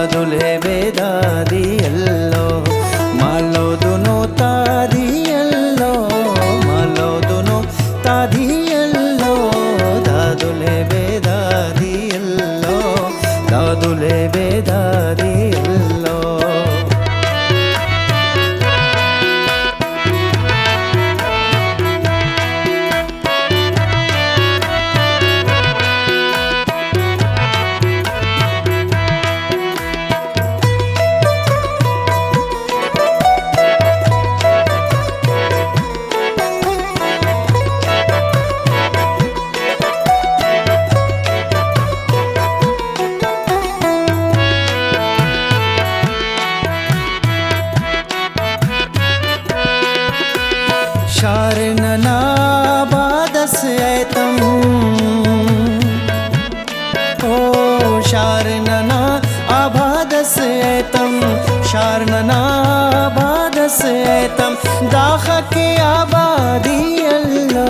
ದಾದುಲೆ ಬೇದಾದಿಯಲ್ಲೋ ಮಾಲೋದುನು ತಾದಿಯಲ್ಲೋ ಮಾಲೋದುನು ತಾದಿಯಲ್ಲೋ ದಾದುಲೆ ಬೇದಾದಿಯಲ್ಲೋ ದಾದುಲೆ ಬೇದಾದಿಯಲ್ಲೋ शारनना बादस ऐतम ओ शारनना आबादस ऐतम शारनना आबादस ऐतम दाख के आबादी अल्लो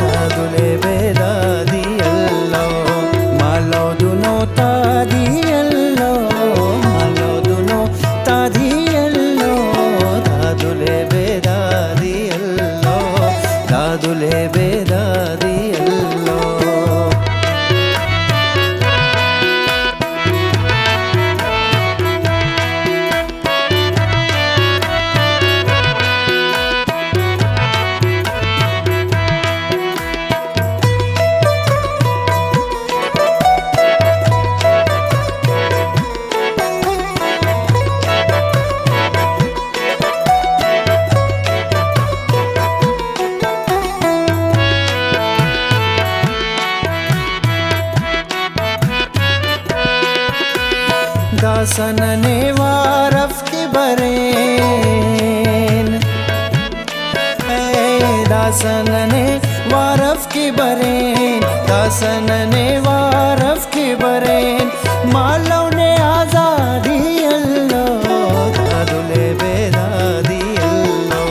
दादुले बेदादी अल्लो मालो दुनो तादी अल्लो मालो दुनो तादी अल्लो दादुले बेदादी दादुले बेदादियल्लो दासन ने वारफ के बरेन दासन ने वारफ के बरेन दासन ने वारफ के बरेन मालव ने आजादी अल्लो दादुले बेदादी अल्लो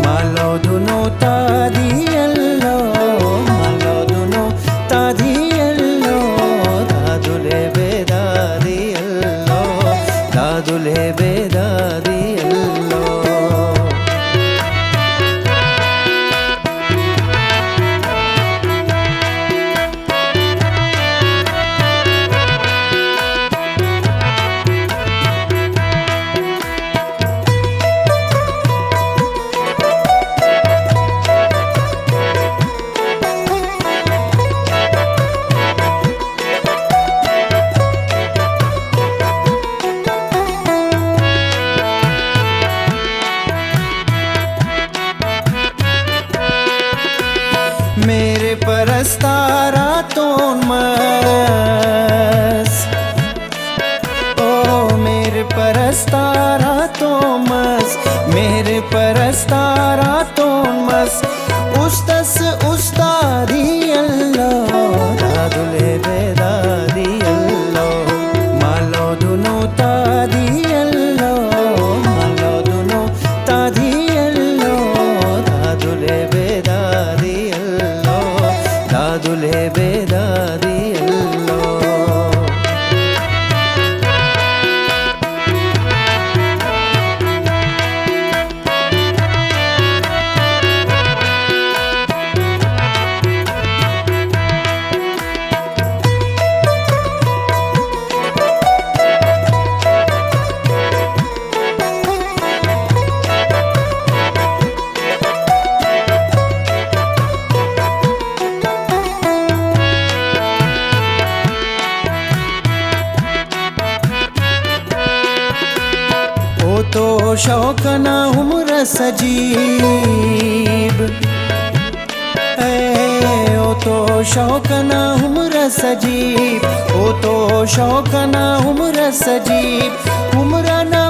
मालव दुनो तादी अल्लो मालव दुनो तादी अल्लो दादुले बेदादी दादुले बेदादियल्लो मेरे परस्तारा तोन मस ओ मेरे परस्तारा तो मस मेरे परस्तारा तोन मस उस्तस उस्तादी अल्लो दादुले बेदादी अल्लो मालो दुनो तादी अल्लो मालो दुनो तादी अल्लो दादुले बेदादी दादुले बेदादियल्लो तो शौकना उम्र सजीब ओ तो शौकना उम्र सजीब ओ तो शौकना उम्र सजीब उम्र ना